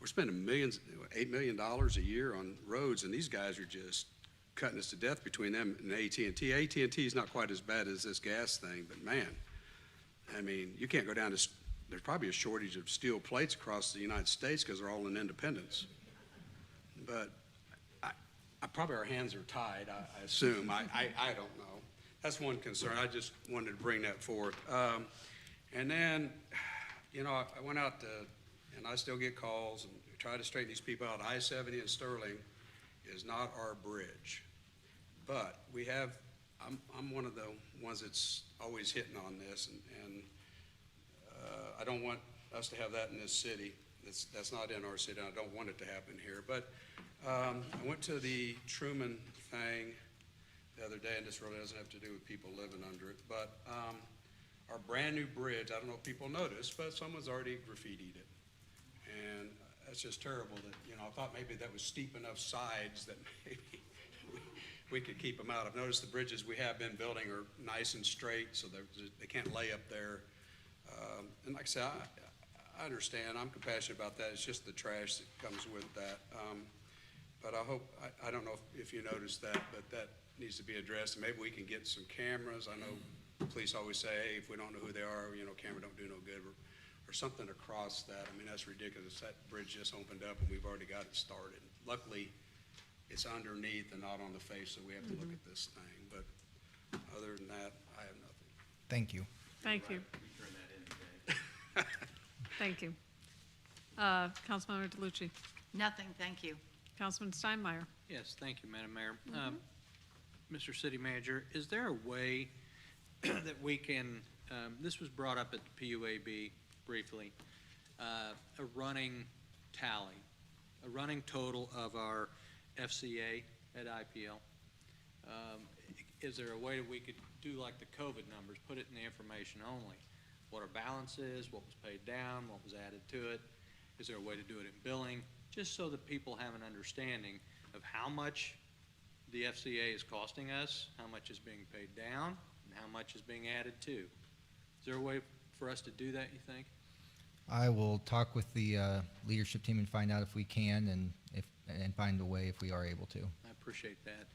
[SPEAKER 8] we're spending $8 million a year on roads, and these guys are just cutting us to death between them and AT&T. AT&T is not quite as bad as this gas thing, but man, I mean, you can't go down to, there's probably a shortage of steel plates across the United States because they're all in Independence. But I probably our hands are tied, I assume. I don't know. That's one concern. I just wanted to bring that forward. And then, I went out to, and I still get calls and try to straighten these people out. I-70 in Sterling is not our bridge. But we have, I'm one of the ones that's always hitting on this, and I don't want us to have that in this city. That's not in our city, and I don't want it to happen here. But I went to the Truman thing the other day, and this really doesn't have to do with people living under it, but our brand new bridge, I don't know if people noticed, but someone's already graffitied it. And that's just terrible that, I thought maybe that was steep enough sides that maybe we could keep them out. I've noticed the bridges we have been building are nice and straight, so they can't lay up there. And like I said, I understand, I'm compassionate about that. It's just the trash that comes with that. But I hope, I don't know if you noticed that, but that needs to be addressed. And maybe we can get some cameras. I know the police always say, hey, if we don't know who they are, camera don't do no good, or something across that. I mean, that's ridiculous. That bridge just opened up and we've already got it started. Luckily, it's underneath and not on the face, so we have to look at this thing. But other than that, I have nothing.
[SPEAKER 9] Thank you.
[SPEAKER 1] Thank you. Thank you. Councilmember DeLucci.
[SPEAKER 5] Nothing, thank you.
[SPEAKER 1] Councilman Steinmeier.
[SPEAKER 12] Yes, thank you, Madam Mayor. Mr. City Manager, is there a way that we can, this was brought up at the PUAB briefly, a running tally, a running total of our FCA at IPL? Is there a way that we could do like the COVID numbers, put it in the information only? What our balance is, what was paid down, what was added to it? Is there a way to do it in billing? Just so that people have an understanding of how much the FCA is costing us, how much is being paid down, and how much is being added to. Is there a way for us to do that, you think?
[SPEAKER 9] I will talk with the leadership team and find out if we can, and find a way if we are able to.
[SPEAKER 12] I appreciate that.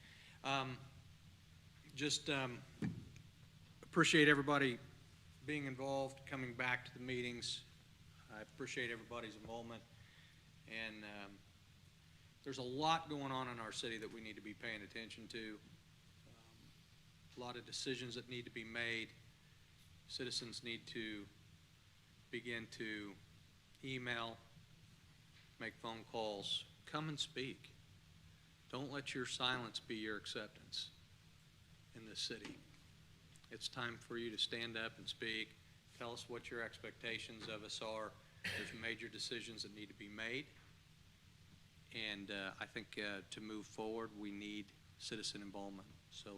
[SPEAKER 12] Appreciate everybody being involved, coming back to the meetings. I appreciate everybody's involvement. And there's a lot going on in our city that we need to be paying attention to. A lot of decisions that need to be made. Citizens need to begin to email, make phone calls, come and speak. Don't let your silence be your acceptance in this city. It's time for you to stand up and speak. Tell us what your expectations of us are. There's major decisions that need to be made. And I think to move forward, we need citizen involvement. So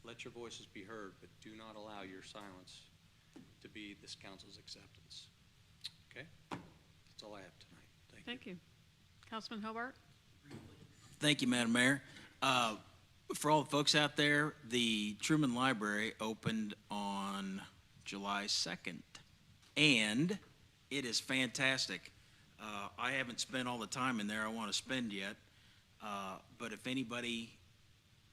[SPEAKER 12] let your voices be heard, but do not allow your silence to be this council's acceptance. Okay? That's all I have tonight. Thank you.
[SPEAKER 1] Thank you. Councilman Hobart?
[SPEAKER 15] Thank you, Madam Mayor. For all the folks out there, the Truman Library opened on July 2nd, and it is fantastic. I haven't spent all the time in there I want to spend yet, but if anybody,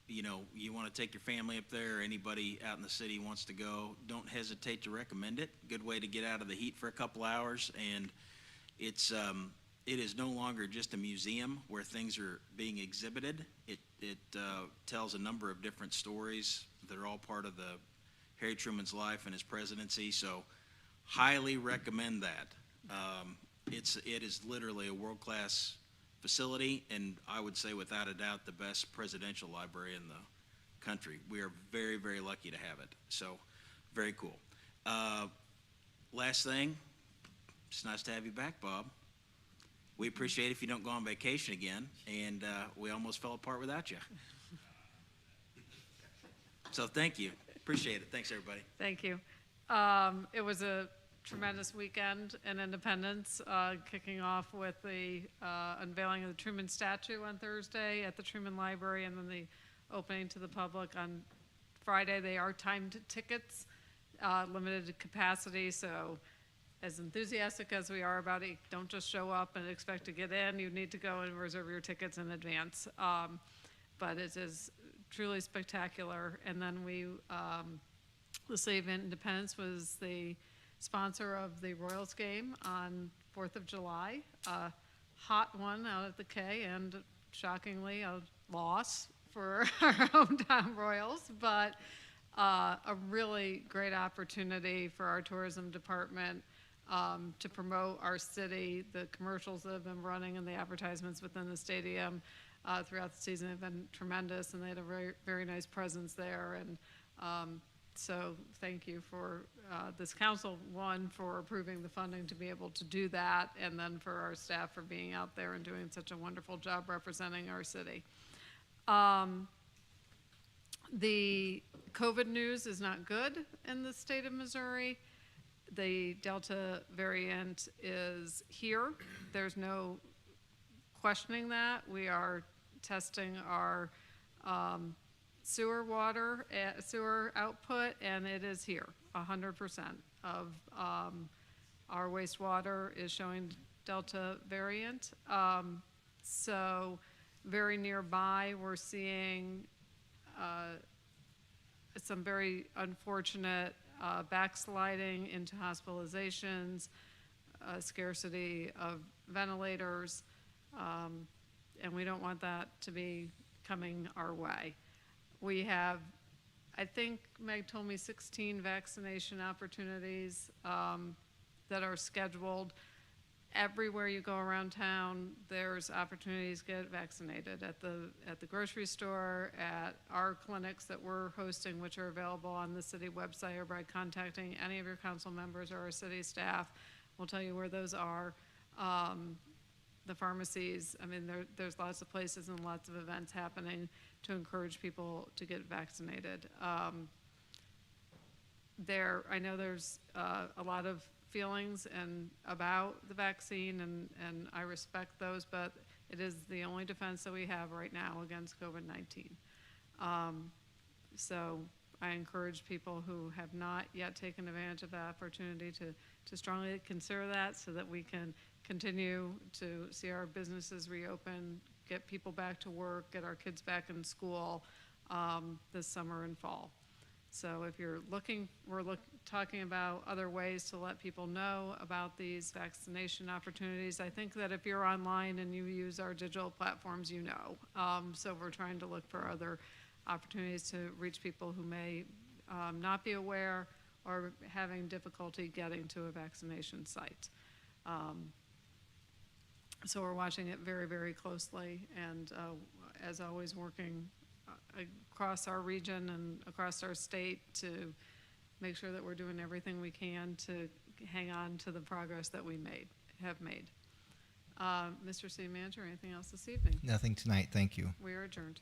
[SPEAKER 15] you want to take your family up there, or anybody out in the city wants to go, don't hesitate to recommend it. Good way to get out of the heat for a couple hours, and it is no longer just a museum where things are being exhibited. It tells a number of different stories that are all part of the Harry Truman's life and his presidency, so highly recommend that. It is literally a world-class facility, and I would say without a doubt the best presidential library in the country. We are very, very lucky to have it, so very cool. Last thing, it's nice to have you back, Bob. We appreciate it if you don't go on vacation again, and we almost fell apart without you. So thank you. Appreciate it. Thanks, everybody.
[SPEAKER 1] Thank you. It was a tremendous weekend in Independence, kicking off with the unveiling of the Truman statue on Thursday at the Truman Library, and then the opening to the public on Friday. They are timed tickets, limited capacity, so as enthusiastic as we are about it, don't just show up and expect to get in. You need to go and reserve your tickets in advance. But it is truly spectacular. And then the City of Independence was the sponsor of the Royals game on 4th of July. Hot one out at the K, and shockingly a loss for our hometown Royals, but a really great opportunity for our tourism department to promote our city. The commercials that have been running and the advertisements within the stadium throughout the season have been tremendous, and they had a very, very nice presence there. And so thank you for this council, one, for approving the funding to be able to do that, and then for our staff for being out there and doing such a wonderful job representing our city. The COVID news is not good in the state of Missouri. The Delta variant is here. There's no questioning that. We are testing our sewer output, and it is here. 100% of our wastewater is showing Delta variant. So very nearby, we're seeing some very unfortunate backsliding into hospitalizations, scarcity of ventilators, and we don't want that to be coming our way. We have, I think Meg told me, 16 vaccination opportunities that are scheduled. Everywhere you go around town, there's opportunities to get vaccinated at the grocery store, at our clinics that we're hosting, which are available on the city website, or by contacting any of your council members or our city staff. We'll tell you where those are. The pharmacies, I mean, there's lots of places and lots of events happening to encourage people to get vaccinated. I know there's a lot of feelings about the vaccine, and I respect those, but it is the only defense that we have right now against COVID-19. So I encourage people who have not yet taken advantage of the opportunity to strongly consider that, so that we can continue to see our businesses reopen, get people back to work, get our kids back in school this summer and fall. So if you're looking, talking about other ways to let people know about these vaccination opportunities. I think that if you're online and you use our digital platforms, you know. So we're trying to look for other opportunities to reach people who may not be aware or having difficulty getting to a vaccination site. So we're watching it very, very closely, and as always, working across our region and across our state to make sure that we're doing everything we can to hang on to the progress that we have made. Mr. City Manager, anything else this evening?
[SPEAKER 9] Nothing tonight, thank you.
[SPEAKER 1] We are adjourned.